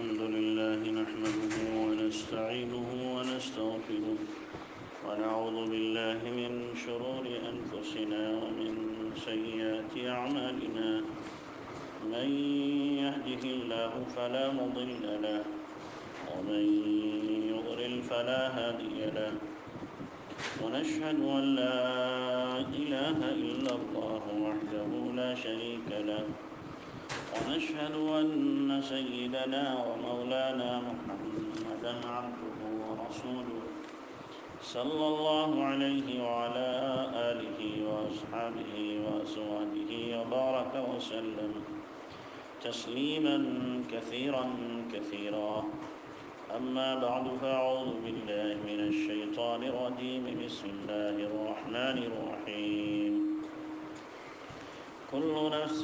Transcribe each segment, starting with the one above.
الحمد لله نحمده ونستعينه ونستغفره ونعوذ بالله من شرور أنفسنا ومن سيئات أعمالنا من يهده الله فلا مضل له ومن يضلل فلا هادي له ونشهد أن لا إله إلا الله وحده لا شريك له ونشهد أن سيدنا ومولانا محمدا عبده ورسوله صلى الله عليه وعلى آله وأصحابه وأزواجه وبارك وسلم تسليما كثيرا كثيرا أما بعد فأعوذ بالله من الشيطان الرجيم بسم الله الرحمن الرحيم كل نفس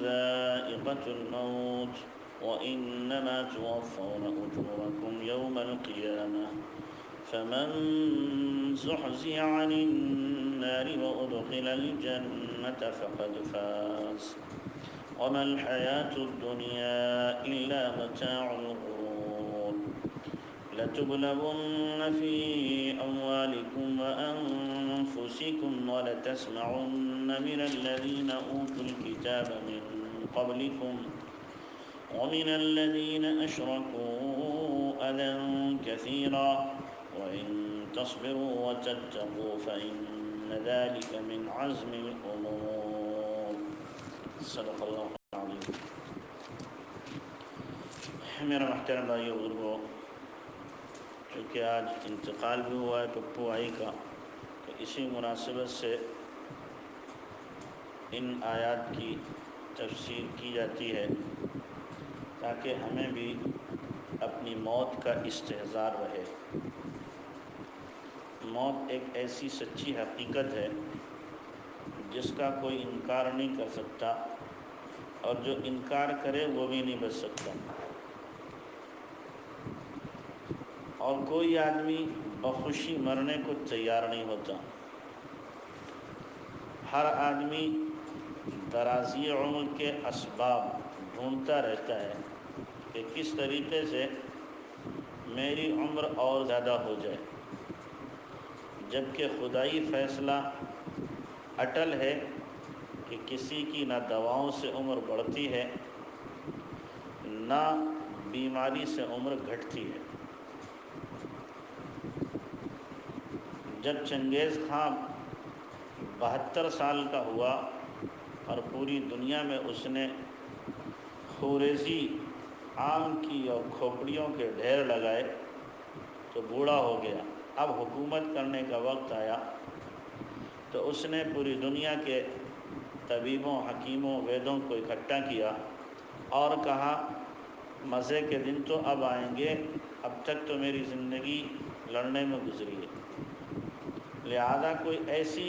ذائقة الموت وإنما توفون أجوركم يوم القيامة فمن زحزح عن النار وأدخل الجنة فقد فاز وما الحياة الدنيا إلا متاع الغرور لتبلغن في أموالكم وأنفسكم ولتسمعن من الذين أوتوا الكتاب من قبلكم ومن الذين أشركوا أذى كثيرا وإن تصبروا وتتقوا فإن ذلك من عزم الأمور صدق الله العظيم. میرا محترم بھائی اور بزرگوں، چونکہ آج انتقال بھی ہوا ہے پپو آئی کا، تو اسی مناسبت سے ان آیات کی تفسیر کی جاتی ہے تاکہ ہمیں بھی اپنی موت کا استحضار رہے۔ موت ایک ایسی سچی حقیقت ہے جس کا کوئی انکار نہیں کر سکتا، اور جو انکار کرے وہ بھی نہیں بچ سکتا، اور کوئی آدمی بخوشی مرنے کو تیار نہیں ہوتا۔ ہر آدمی درازی عمر کے اسباب ڈھونڈتا رہتا ہے کہ کس طریقے سے میری عمر اور زیادہ ہو جائے، جبکہ خدائی فیصلہ اٹل ہے کہ کسی کی نہ دواؤں سے عمر بڑھتی ہے نہ بیماری سے عمر گھٹتی ہے۔ جب چنگیز خان 72 سال کا ہوا اور پوری دنیا میں اس نے خوریزی آم کی اور کھوپڑیوں کے ڈھیر لگائے تو بوڑھا ہو گیا، اب حکومت کرنے کا وقت آیا، تو اس نے پوری دنیا کے طبیبوں، حکیموں، ویدوں کو اکٹھا کیا اور کہا مزے کے دن تو اب آئیں گے، اب تک تو میری زندگی لڑنے میں گزری ہے، لہذا کوئی ایسی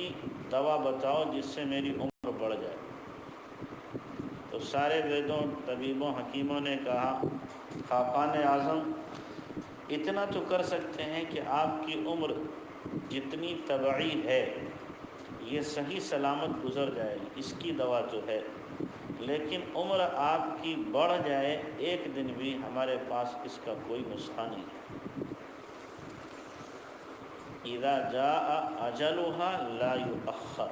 دوا بتاؤ جس سے میری عمر بڑھ جائے۔ تو سارے ویدوں، طبیبوں، حکیموں نے کہا خاقان اعظم اتنا تو کر سکتے ہیں کہ آپ کی عمر جتنی طبعی ہے یہ صحیح سلامت گزر جائے گی، اس کی دوا تو ہے، لیکن عمر آپ کی بڑھ جائے ایک دن بھی ہمارے پاس اس کا کوئی نسخہ نہیں ہے۔ اذا جاء اجلها لا يؤخر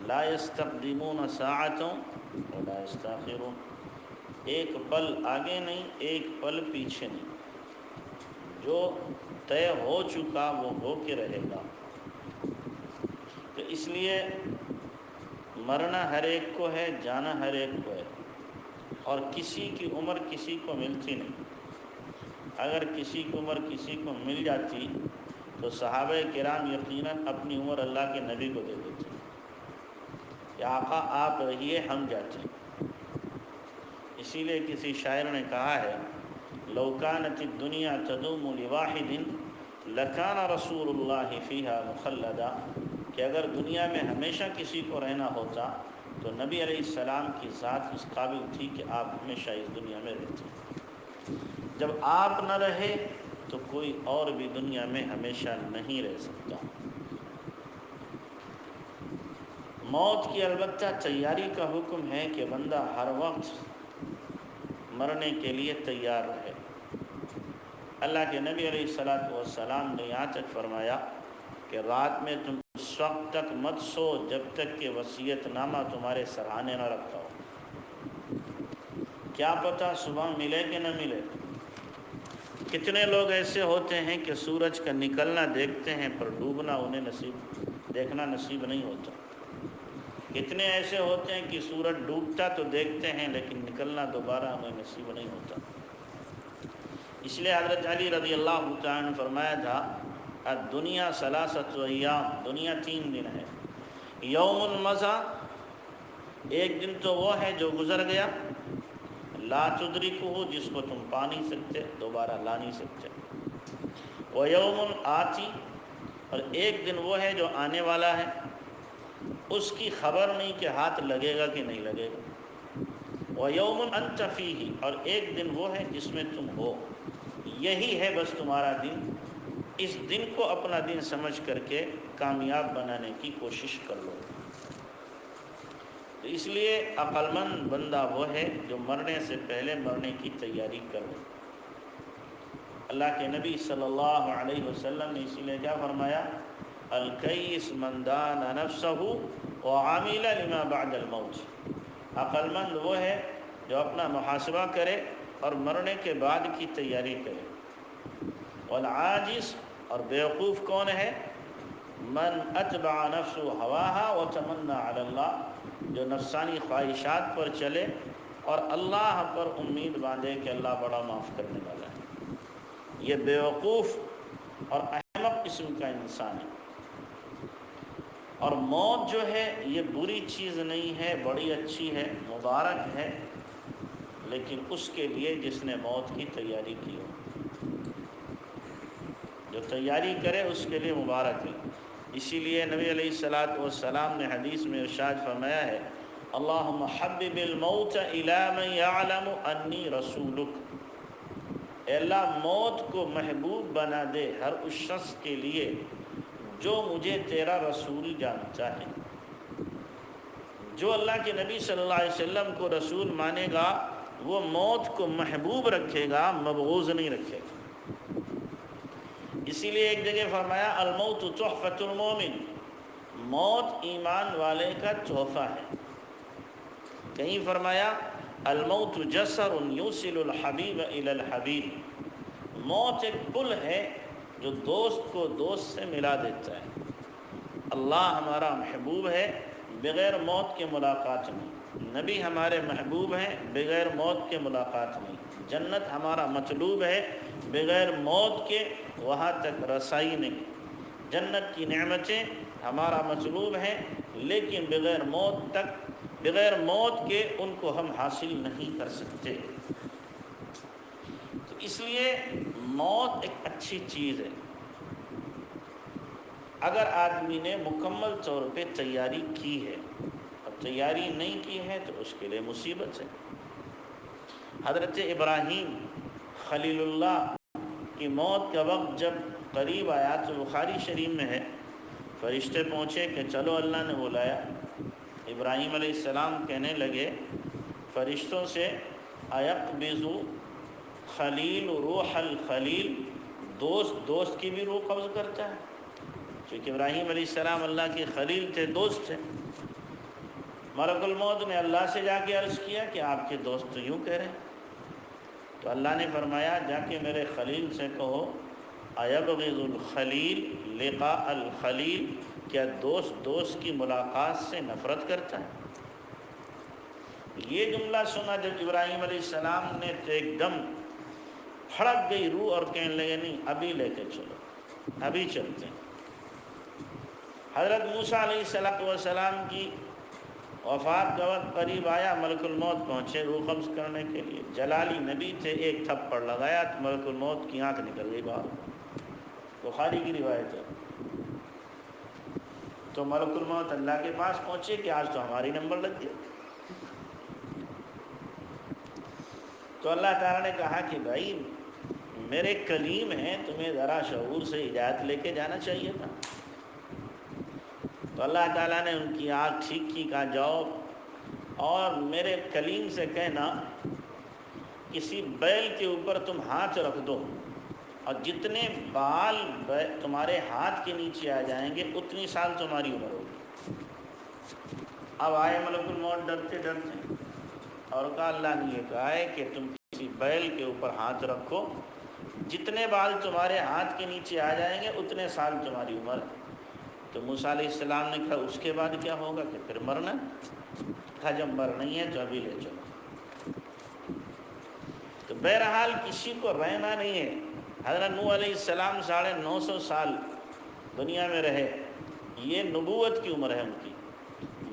لا يستقدمون ساعة ولا يستاخرون، ایک پل آگے نہیں، ایک پل پیچھے نہیں، جو طے ہو چکا وہ ہو کے رہے گا۔ تو اس لیے مرنا ہر ایک کو ہے، جانا ہر ایک کو ہے، اور کسی کی عمر کسی کو ملتی نہیں۔ اگر کسی کی عمر کسی کو مل جاتی تو صحابہ کرام یقیناً اپنی عمر اللہ کے نبی کو دے دیتے کہ آقا آپ رہیے ہم جاتے ہیں۔ اسی لیے کسی شاعر نے کہا ہے لو كانت الدنيا تدوم لواحد لكان رسول اللہ فيها مخلدا، کہ اگر دنیا میں ہمیشہ کسی کو رہنا ہوتا تو نبی علیہ السلام کی ذات اس قابل تھی کہ آپ ہمیشہ اس دنیا میں رہتے۔ جب آپ نہ رہے تو کوئی اور بھی دنیا میں ہمیشہ نہیں رہ سکتا۔ موت کی البتہ تیاری کا حکم ہے کہ بندہ ہر وقت مرنے کے لیے تیار رہے۔ اللہ کے نبی علیہ الصلوۃ والسلام نے یہاں تک فرمایا کہ رات میں تم اس وقت تک مت سو جب تک کہ وصیت نامہ تمہارے سرہانے نہ رکھا ہو۔ کیا پتہ صبح ملے کہ نہ ملے۔ کتنے لوگ ایسے ہوتے ہیں کہ سورج کا نکلنا دیکھتے ہیں پر ڈوبنا انہیں دیکھنا نصیب نہیں ہوتا۔ کتنے ایسے ہوتے ہیں کہ سورج ڈوبتا تو دیکھتے ہیں لیکن نکلنا دوبارہ انہیں نصیب نہیں ہوتا۔ اس لیے حضرت علی رضی اللہ تعالیٰ عنہ نے فرمایا تھا الدنیا ثلاثۃ ایام، دنیا 3 دن ہے۔ یوم مضی، ایک دن تو وہ ہے جو گزر گیا، لا تدرکہ، جس کو تم پا نہیں سکتے، دوبارہ لا نہیں سکتے۔ ویوم آتی، اور ایک دن وہ ہے جو آنے والا ہے، اس کی خبر نہیں کہ ہاتھ لگے گا کہ نہیں لگے گا۔ ویوم انت فیہ، اور ایک دن وہ ہے جس میں تم ہو، یہی ہے بس تمہارا دن۔ اس دن کو اپنا دن سمجھ کر کے کامیاب بنانے کی کوشش کر لو۔ تو اس لیے عقل مند بندہ وہ ہے جو مرنے سے پہلے مرنے کی تیاری کرے۔ اللہ کے نبی صلی اللہ علیہ وسلم نے اسی لیے کیا فرمایا، الکیس من دان نفسہ وعمل لما بعد الموت۔ عقل مند وہ ہے جو اپنا محاسبہ کرے اور مرنے کے بعد کی تیاری کرے۔ والعاجز، اور بیوقوف کون ہے، من اتبع نفسہ ہواہا وتمنى علی اللہ، جو نفسانی خواہشات پر چلے اور اللہ پر امید باندھے کہ اللہ بڑا معاف کرنے والا ہے۔ یہ بیوقوف اور احمق قسم کا انسان ہے۔ اور موت جو ہے یہ بری چیز نہیں ہے، بڑی اچھی ہے، مبارک ہے، لیکن اس کے لیے جس نے موت کی تیاری کی ہو۔ جو تیاری کرے اس کے لیے مبارک ہے۔ اسی لیے نبی علیہ الصلوۃ والسلام نے حدیث میں ارشاد فرمایا ہے، اللہم حبب الموت الی من یعلم انی رسولک۔ اے اللہ موت کو محبوب بنا دے ہر اس شخص کے لیے جو مجھے تیرا رسول جانتا ہے۔ جو اللہ کے نبی صلی اللہ علیہ وسلم کو رسول مانے گا وہ موت کو محبوب رکھے گا، مبغوض نہیں رکھے گا۔ اسی لیے ایک جگہ فرمایا الموت تحفۃ المومن، موت ایمان والے کا تحفہ ہے۔ کہیں فرمایا الموت جسر یوصل الحبیب الی الحبیب، موت ایک پل ہے جو دوست کو دوست سے ملا دیتا ہے۔ اللہ ہمارا محبوب ہے، بغیر موت کے ملاقات نہیں۔ نبی ہمارے محبوب ہیں، بغیر موت کے ملاقات نہیں۔ جنت ہمارا مطلوب ہے، بغیر موت کے وہاں تک رسائی نہیں۔ جنت کی نعمتیں ہمارا مطلوب ہیں، لیکن بغیر موت کے ان کو ہم حاصل نہیں کر سکتے۔ تو اس لیے موت ایک اچھی چیز ہے، اگر آدمی نے مکمل طور پہ تیاری کی ہے، اور تیاری نہیں کی ہے تو اس کے لیے مصیبت ہے۔ حضرت ابراہیم خلیل اللہ کی موت کا وقت جب قریب آیا تو بخاری شریف میں ہے، فرشتے پہنچے کہ چلو اللہ نے بلایا۔ ابراہیم علیہ السلام کہنے لگے فرشتوں سے، ایقبض خلیل روح الخلیل، دوست کی بھی روح قبض کرتا ہے؟ کیونکہ ابراہیم علیہ السلام اللہ کے خلیل تھے، دوست تھے۔ ملک الموت نے اللہ سے جا کے عرض کیا کہ آپ کے دوست تو یوں کہہ رہے ہیں، تو اللہ نے فرمایا جا کے میرے خلیل سے کہو ایبغض الخلیل لقاء الخلیل، کیا دوست کی ملاقات سے نفرت کرتا ہے؟ یہ جملہ سنا جب ابراہیم علیہ السلام نے تو ایک دم پھڑک گئی روح اور کہنے لگے نہیں ابھی لے کے چلو، ابھی چلتے ہیں۔ حضرت موسیٰ علیہ السلام کی وفات کا وقت قریب آیا، ملک الموت پہنچے روح قبض کرنے کے لیے۔ جلالی نبی تھے، ایک تھپڑ لگایا تو ملک الموت کی آنکھ نکل گئی باہر، بخاری کی روایت ہے۔ تو ملک الموت اللہ کے پاس پہنچے کہ آج تو ہماری نمبر لگ گیا۔ تو اللہ تعالیٰ نے کہا کہ بھائی میرے کلیم ہیں، تمہیں ذرا شعور سے ہدایت لے کے جانا چاہیے تھا۔ تو اللہ تعالیٰ نے ان کی آنکھ ٹھیک کی، کہا جاؤ اور میرے کلیم سے کہنا کسی بیل کے اوپر تم ہاتھ رکھ دو اور جتنے بال تمہارے ہاتھ کے نیچے آ جائیں گے اتنی سال تمہاری عمر ہوگی۔ اب آئے ملک الموت ڈرتے ڈرتے اور کہا اللہ نے یہ کہا ہے کہ تم کسی بیل کے اوپر ہاتھ رکھو، جتنے بال تمہارے ہاتھ کے نیچے آ جائیں گے اتنے سال تمہاری عمر ہے۔ تو موسیٰ علیہ السلام نے کہا اس کے بعد کیا ہوگا؟ کہ پھر مرنا؟ کہا جب مرنا ہی ہے تو ابھی لے چلو۔ تو بہرحال کسی کو رہنا نہیں ہے۔ حضرت نوح علیہ السلام 950 سال دنیا میں رہے، یہ نبوت کی عمر ہے ان کی۔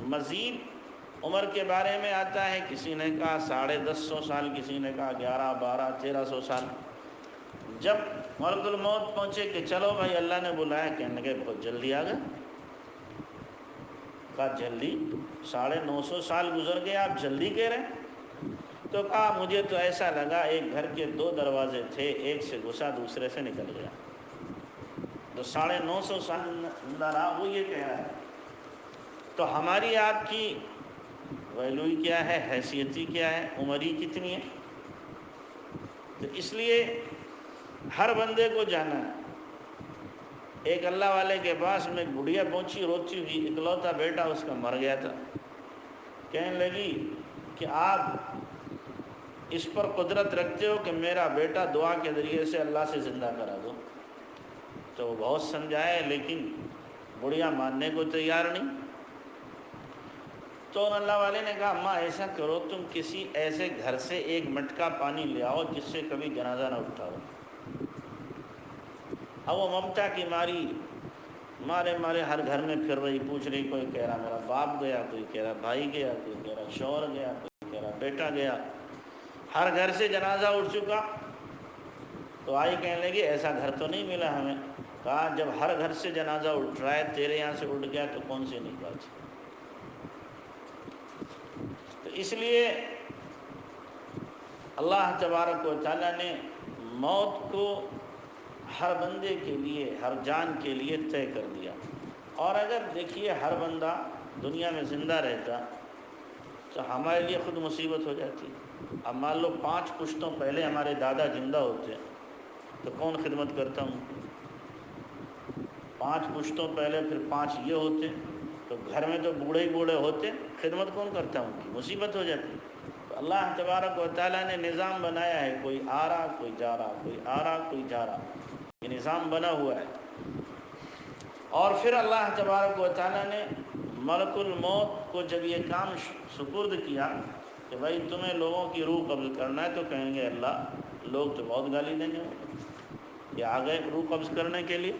مزید عمر کے بارے میں آتا ہے، کسی نے کہا 1050 سال، کسی نے کہا 1100 1200 1300 سال۔ جب ملک الموت پہنچے کہ چلو بھائی اللہ نے بلایا، کہنے لگے بہت جلدی آ گئے۔ کہا جلدی؟ 950 سال گزر گئے، آپ جلدی کہہ رہے ہیں؟ تو کہا مجھے تو ایسا لگا ایک گھر کے 2 دروازے تھے، ایک سے گھسا دوسرے سے نکل گیا۔ تو 950 سال رہا، وہ یہ کہہ رہا ہے۔ تو ہماری آپ کی ویلو کیا ہے، حیثیتی کیا ہے، عمری کتنی ہے؟ تو اس لیے ہر بندے کو جانا ہے۔ ایک اللہ والے کے پاس میں ایک بڑھیا پہنچی روتی ہوئی، اکلوتا بیٹا اس کا مر گیا تھا۔ کہنے لگی کہ آپ اس پر قدرت رکھتے ہو کہ میرا بیٹا دعا کے ذریعے سے اللہ سے زندہ کرا دو؟ تو وہ بہت سمجھائے لیکن بڑھیا ماننے کو تیار نہیں۔ تو اللہ والے نے کہا اماں ایسا کرو، تم کسی ایسے گھر سے ایک مٹکا پانی لے آؤ جس سے کبھی جنازہ نہ اٹھاؤ۔ اب وہ ممتا کی ماری مارے ہر گھر میں پھر رہی، پوچھ رہی، کوئی کہہ رہا میرا باپ گیا، کوئی کہہ رہا بھائی گیا، کوئی کہہ رہا شوہر گیا، کوئی کہہ رہا بیٹا گیا، ہر گھر سے جنازہ اٹھ چکا۔ تو آئی کہنے لگی ایسا گھر تو نہیں ملا ہمیں۔ کہا جب ہر گھر سے جنازہ اٹھ رہا ہے، تیرے یہاں سے اٹھ گیا تو کون سی نہیں بات؟ تو اس لیے اللہ تبارک و تعالیٰ نے موت کو ہر بندے کے لیے، ہر جان کے لیے طے کر دیا۔ اور اگر دیکھیے ہر بندہ دنیا میں زندہ رہتا تو ہمارے لیے خود مصیبت ہو جاتی۔ اب مان لو 5 پشتوں پہلے ہمارے دادا زندہ ہوتے تو کون خدمت کرتا ہوں؟ 5 پشتوں پہلے پھر 5 یہ ہوتے تو گھر میں تو بوڑھے ہی بوڑھے ہوتے، خدمت کون کرتا ہوں کی؟ مصیبت ہو جاتی۔ تو اللہ تبارک و تعالیٰ نے نظام بنایا ہے، کوئی آ رہا کوئی جا رہا، کوئی آ رہا کوئی جا رہا، یہ نظام بنا ہوا ہے۔ اور پھر اللہ تبارک و تعالیٰ نے ملک الموت کو جب یہ کام سپرد کیا کہ بھائی تمہیں لوگوں کی روح قبض کرنا ہے، تو کہیں گے اللہ لوگ تو بہت گالی دیں گے، یہ آ گئے روح قبض کرنے کے لیے۔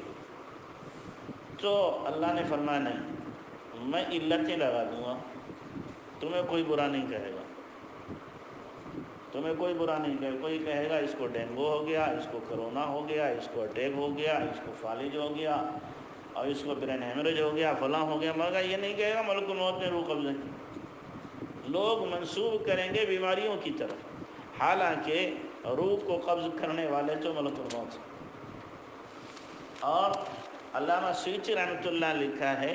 تو اللہ نے فرمایا نہیں، میں علتیں لگا دوں گا، تمہیں کوئی برا نہیں کہے گا، تمہیں کوئی برا نہیں کہے گا۔ کوئی کہے گا اس کو ڈینگو ہو گیا، اس کو کرونا ہو گیا، اس کو اٹیک ہو گیا، اس کو فالج ہو گیا، اور اس کو برین ہیمریج ہو گیا، فلاں ہو گیا، مگر یہ نہیں کہے گا ملک الموت نے روح قبض کی۔ لوگ منسوب کریں گے بیماریوں کی طرف، حالانکہ روح کو قبض کرنے والے تو ملک الموت۔ اور علامہ سیوطی رحمۃ اللہ لکھا ہے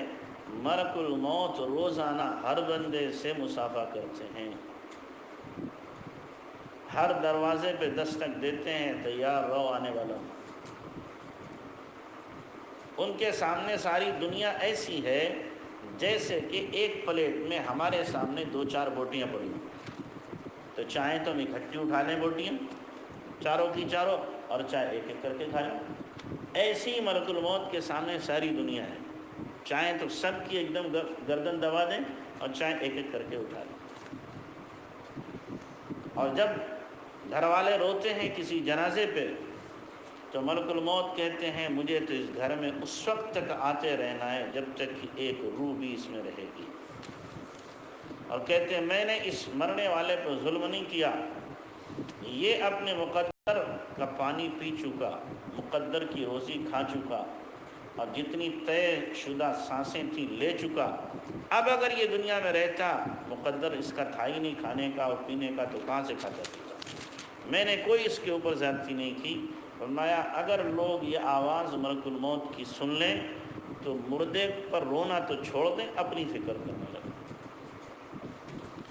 ملک الموت روزانہ ہر بندے سے مصافحہ کرتے ہیں، ہر دروازے پہ دستک دیتے ہیں، تیار رہو آنے والا۔ ان کے سامنے ساری دنیا ایسی ہے جیسے کہ ایک پلیٹ میں ہمارے سامنے 2-4 بوٹیاں پڑی ہیں، تو چاہیں تو ہم اکٹھی اٹھا لیں بوٹیاں چاروں کی چاروں، اور چاہے ایک ایک کر کے کھا لیں۔ ایسی ہی ملک الموت کے سامنے ساری دنیا ہے، چاہیں تو سب کی ایک دم گردن دبا دیں، اور چاہے ایک ایک کر کے اٹھا لیں۔ اور جب گھر والے روتے ہیں کسی جنازے پہ تو ملک الموت کہتے ہیں مجھے تو اس گھر میں اس وقت تک آتے رہنا ہے جب تک کہ ایک روح بھی اس میں رہے گی، اور کہتے ہیں میں نے اس مرنے والے پر ظلم نہیں کیا، یہ اپنے مقدر کا پانی پی چکا، مقدر کی روزی کھا چکا، اور جتنی طے شدہ سانسیں تھیں لے چکا۔ اب اگر یہ دنیا میں رہتا، مقدر اس کا تھا ہی نہیں کھانے کا اور پینے کا، تو کہاں سے کھاتا پیتا؟ میں نے کوئی اس کے اوپر زیادتی نہیں کی۔ فرمایا اگر لوگ یہ آواز ملک الموت کی سن لیں تو مردے پر رونا تو چھوڑ دیں، اپنی فکر کرنے لگیں۔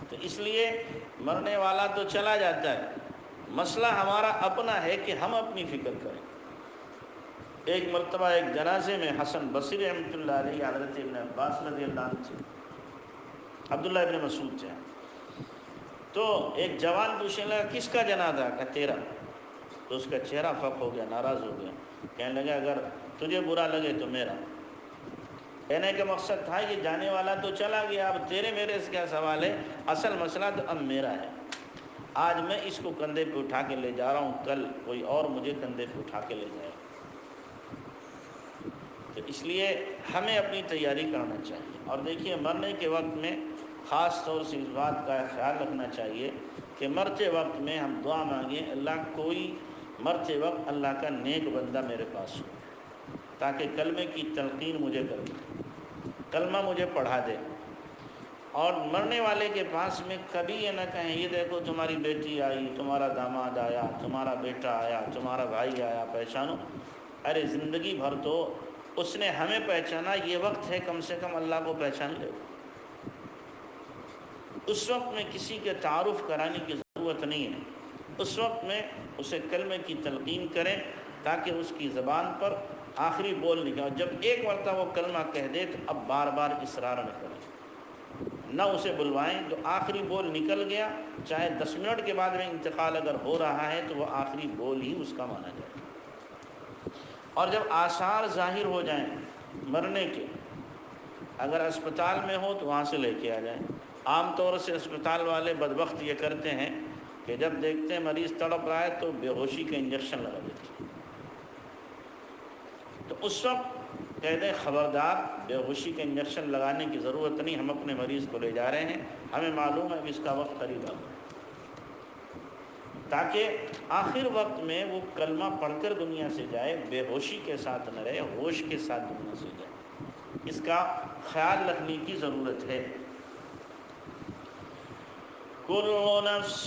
تو اس لیے مرنے والا تو چلا جاتا ہے، مسئلہ ہمارا اپنا ہے کہ ہم اپنی فکر کریں۔ ایک مرتبہ ایک جنازے میں حسن بصری رحمۃ اللہ علیہ حضرت ابن عباس رضی اللہ عنہ تھے، عبداللہ ابن مسعود تھے، تو ایک جوان پوچھنے لگا کس کا جنازہ؟ کہ تیرا۔ تو اس کا چہرہ فق ہو گیا، ناراض ہو گیا، کہنے لگا اگر تجھے برا لگے تو میرا۔ کہنے کا مقصد تھا کہ جانے والا تو چلا گیا، اب تیرے میرے سے کیا سوال ہے، اصل مسئلہ تو اب میرا ہے۔ آج میں اس کو کندھے پہ اٹھا کے لے جا رہا ہوں، کل کوئی اور مجھے کندھے پہ اٹھا کے لے جائے۔ تو اس لیے ہمیں اپنی تیاری کرنا چاہیے۔ اور دیکھیے مرنے کے وقت میں خاص طور سے اس بات کا خیال رکھنا چاہیے کہ مرتے وقت میں ہم دعا مانگیں، اللہ کوئی مرتے وقت اللہ کا نیک بندہ میرے پاس ہو تاکہ کلمے کی تلقین مجھے کر دے، کلمہ مجھے پڑھا دے۔ اور مرنے والے کے پاس میں کبھی یہ نہ کہیں یہ دیکھو تمہاری بیٹی آئی، تمہارا داماد آیا، تمہارا بیٹا آیا، تمہارا بھائی آیا، پہچانو۔ ارے زندگی بھر تو اس نے ہمیں پہچانا، یہ وقت ہے کم سے کم اللہ کو پہچان لے۔ اس وقت میں کسی کے تعارف کرانے کی ضرورت نہیں ہے، اس وقت میں اسے کلمے کی تلقین کریں تاکہ اس کی زبان پر آخری بول نکلے۔ جب ایک مرتبہ وہ کلمہ کہہ دے تو اب بار بار اصرار نہ کریں، نہ اسے بلوائیں، جو آخری بول نکل گیا چاہے 10 منٹ کے بعد میں انتقال اگر ہو رہا ہے تو وہ آخری بول ہی اس کا مانا جائے۔ اور جب آثار ظاہر ہو جائیں مرنے کے، اگر اسپتال میں ہو تو وہاں سے لے کے آ جائیں۔ عام طور سے اسپتال والے بدبخت یہ کرتے ہیں کہ جب دیکھتے ہیں مریض تڑپ رہا ہے تو بے ہوشی کا انجیکشن لگا دیتے ہیں۔ تو اس وقت کہہ دیں خبردار، بے ہوشی کا انجیکشن لگانے کی ضرورت نہیں، ہم اپنے مریض کو لے جا رہے ہیں، ہمیں معلوم ہے کہ اس کا وقت قریب آ گیا، تاکہ آخر وقت میں وہ کلمہ پڑھ کر دنیا سے جائے، بے ہوشی کے ساتھ نہ رہے، ہوش کے ساتھ دنیا سے جائے۔ اس کا خیال رکھنے کی ضرورت ہے۔ کل نفس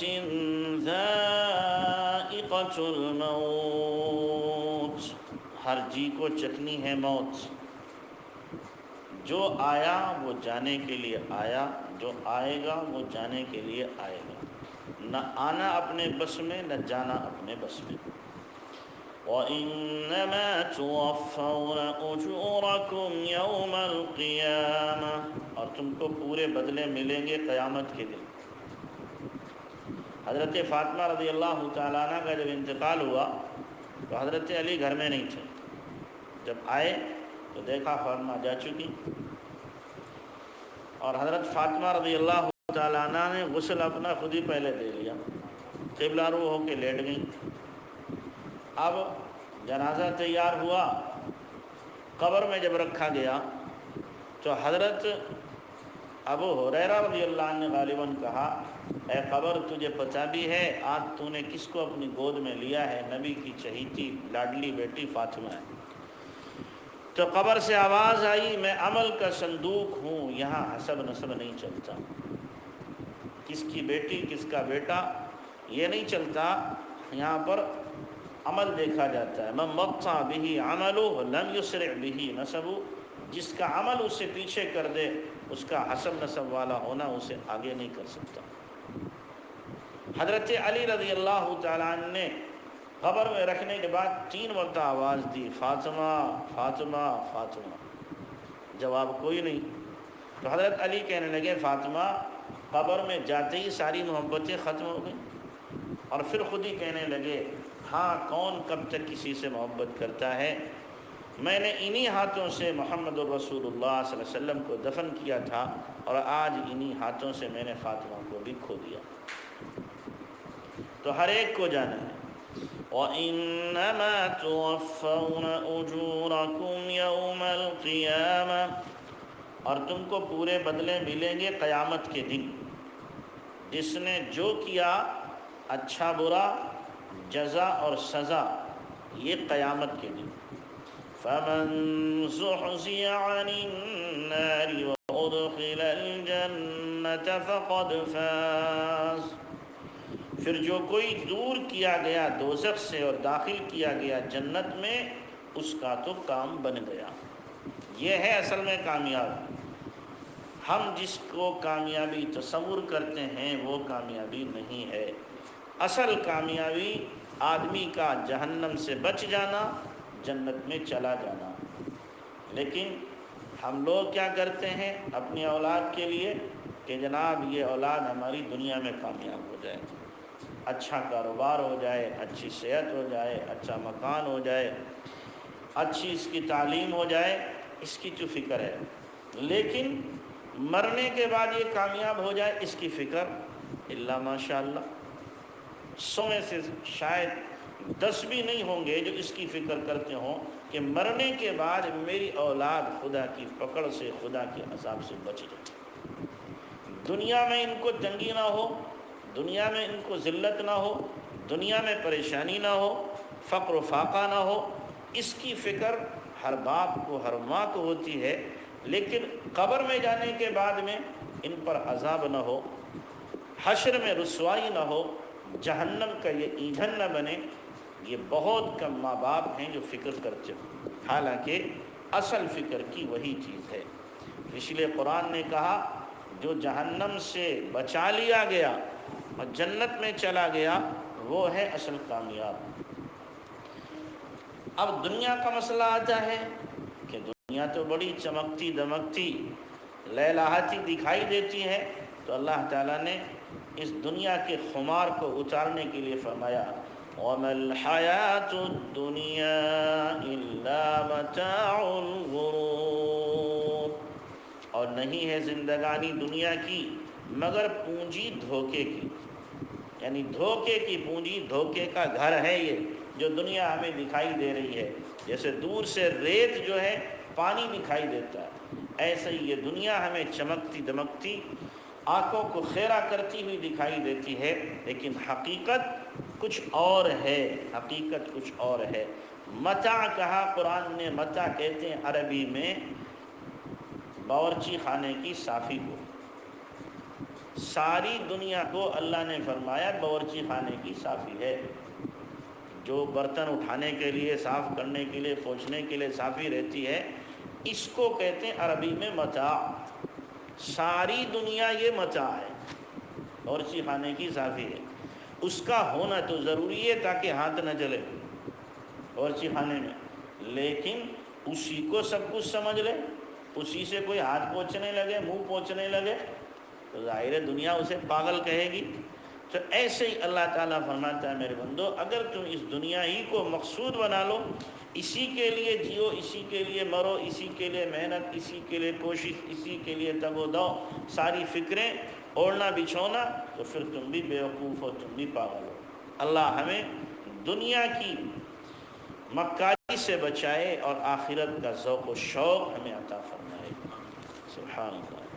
ذائقۃ الموت، ہر جی کو چکھنی ہے موت۔ جو آیا وہ جانے کے لیے آیا، جو آئے گا وہ جانے کے لیے آئے گا، نہ آنا اپنے بس میں نہ جانا اپنے بس میں۔ وَإِنَّمَا تُوَفَّوْنَ أُجُورَكُمْ يَوْمَ الْقِيَامَةِ، اور تم کو پورے بدلے ملیں گے قیامت کے دن۔ حضرت فاطمہ رضی اللہ تعالیٰ عنہ کا جب انتقال ہوا تو حضرت علی گھر میں نہیں تھے، جب آئے تو دیکھا فاطمہ جا چکی، اور حضرت فاطمہ رضی اللہ تعالیٰ عنہ نے غسل اپنا خود ہی پہلے دے لیا، قبلہ رو ہو کے لیٹ گئیں۔ اب جنازہ تیار ہوا، قبر میں جب رکھا گیا تو حضرت ابو ہریرہ رضی اللہ عنہ نے غالباً کہا، اے قبر تجھے پتہ بھی ہے آج تو نے کس کو اپنی گود میں لیا ہے؟ نبی کی چہیتی لاڈلی بیٹی فاطمہ ہے۔ تو قبر سے آواز آئی، میں عمل کا صندوق ہوں، یہاں حسب نسب نہیں چلتا، کس کی بیٹی کس کا بیٹا یہ نہیں چلتا، یہاں پر عمل دیکھا جاتا ہے۔ من بطأ به عمله لم يسرع به نسبه، جس کا عمل اسے پیچھے کر دے اس کا حسب نسب والا ہونا اسے آگے نہیں کر سکتا۔ حضرت علی رضی اللہ تعالیٰ عنہ نے قبر میں رکھنے کے بعد 3 مرتبہ آواز دی، فاطمہ فاطمہ فاطمہ، جواب کوئی نہیں۔ تو حضرت علی کہنے لگے فاطمہ، قبر میں جاتے ہی ساری محبتیں ختم ہو گئیں، اور پھر خود ہی کہنے لگے ہاں کون کب تک کسی سے محبت کرتا ہے، میں نے انہی ہاتھوں سے محمد الرسول اللہ صلی اللہ علیہ وسلم کو دفن کیا تھا، اور آج انہی ہاتھوں سے میں نے فاطمہ کو بھی کھو دیا۔ تو ہر ایک کو جانا ہے۔ وَإِنَّمَا تُوَفَّوْنَ أُجُورَكُمْ يَوْمَ الْقِيَامَةِ، اور تم کو پورے بدلے ملیں گے قیامت کے دن۔ جس نے جو کیا اچھا برا، جزا اور سزا، یہ قیامت کے دن۔ فَمَن زُحْزِحَ عَنِ النَّارِ وَأُدْخِلَ الْجَنَّةَ فَقَدْ فَازَ، پھر جو کوئی دور کیا گیا دوزخ سے اور داخل کیا گیا جنت میں، اس کا تو کام بن گیا۔ یہ ہے اصل میں کامیاب۔ ہم جس کو کامیابی تصور کرتے ہیں وہ کامیابی نہیں ہے۔ اصل کامیابی آدمی کا جہنم سے بچ جانا، جنت میں چلا جانا۔ لیکن ہم لوگ کیا کرتے ہیں اپنی اولاد کے لیے کہ جناب یہ اولاد ہماری دنیا میں کامیاب ہو جائے، اچھا کاروبار ہو جائے، اچھی صحت ہو جائے، اچھا مکان ہو جائے، اچھی اس کی تعلیم ہو جائے، اس کی جو فکر ہے۔ لیکن مرنے کے بعد یہ کامیاب ہو جائے اس کی فکر الا ماشاء اللہ 100 میں سے شاید 10 بھی نہیں ہوں گے جو اس کی فکر کرتے ہوں کہ مرنے کے بعد میری اولاد خدا کی پکڑ سے، خدا کے عذاب سے بچ جائے، دنیا میں ان کو تنگی نہ ہو، دنیا میں ان کو ذلت نہ ہو، دنیا میں پریشانی نہ ہو، فقر و فاقہ نہ ہو، اس کی فکر ہر باپ کو، ہر ماں کو ہوتی ہے۔ لیکن قبر میں جانے کے بعد میں ان پر عذاب نہ ہو، حشر میں رسوائی نہ ہو، جہنم کا یہ ایندھن نہ بنے، یہ بہت کم ماں باپ ہیں جو فکر کرتے ہیں، حالانکہ اصل فکر کی وہی چیز ہے۔ اس لیے قرآن نے کہا جو جہنم سے بچا لیا گیا اور جنت میں چلا گیا وہ ہے اصل کامیاب۔ اب دنیا کا مسئلہ آتا ہے کہ دنیا تو بڑی چمکتی دمکتی لہلہاتی دکھائی دیتی ہے، تو اللہ تعالیٰ نے اس دنیا کے خمار کو اتارنے کے لیے فرمایا وَمَا الْحَيَاةُ الدُّنْيَا إِلَّا مَتَاعُ الْغُرُورِ، اور نہیں ہے زندگانی دنیا کی مگر پونجی دھوکے کی، یعنی دھوکے کی پونجی، دھوکے کا گھر ہے یہ جو دنیا ہمیں دکھائی دے رہی ہے۔ جیسے دور سے ریت جو ہے پانی دکھائی دیتا ہے، ایسے ہی یہ دنیا ہمیں چمکتی دمکتی آنکھوں کو خیرہ کرتی ہوئی دکھائی دیتی ہے، لیکن حقیقت کچھ اور ہے، حقیقت کچھ اور ہے۔ متاع کہا قرآن نے، متاع کہتے ہیں عربی میں باورچی خانے کی صافی کو۔ ساری دنیا کو اللہ نے فرمایا باورچی خانے کی صافی ہے، جو برتن اٹھانے کے لیے، صاف کرنے کے لیے، پوچھنے کے لیے صافی رہتی ہے، اس کو کہتے ہیں عربی میں متاع۔ ساری دنیا یہ متاع ہے، باورچی خانے کی صافی ہے، اس کا ہونا تو ضروری ہے تاکہ ہاتھ نہ جلے باورچی خانے میں، لیکن اسی کو سب کچھ سمجھ لے، اسی سے کوئی ہاتھ پوچھنے لگے، منہ پوچھنے لگے، تو ظاہر ہے دنیا اسے پاگل کہے گی۔ تو ایسے ہی اللہ تعالیٰ فرماتا ہے میرے بندو اگر تم اس دنیا ہی کو مقصود بنا لو، اسی کے لیے جیو، اسی کے لیے مرو، اسی کے لیے محنت، اسی کے لیے کوشش، اسی کے لیے تگ و دو، ساری فکریں اوڑھنا بچھونا، تو پھر تم بھی بیوقوف ہو، تم بھی پاگل ہو۔ اللہ ہمیں دنیا کی مکاری سے بچائے اور آخرت کا ذوق و شوق ہمیں عطا فرمائے۔ سبحان اللہ۔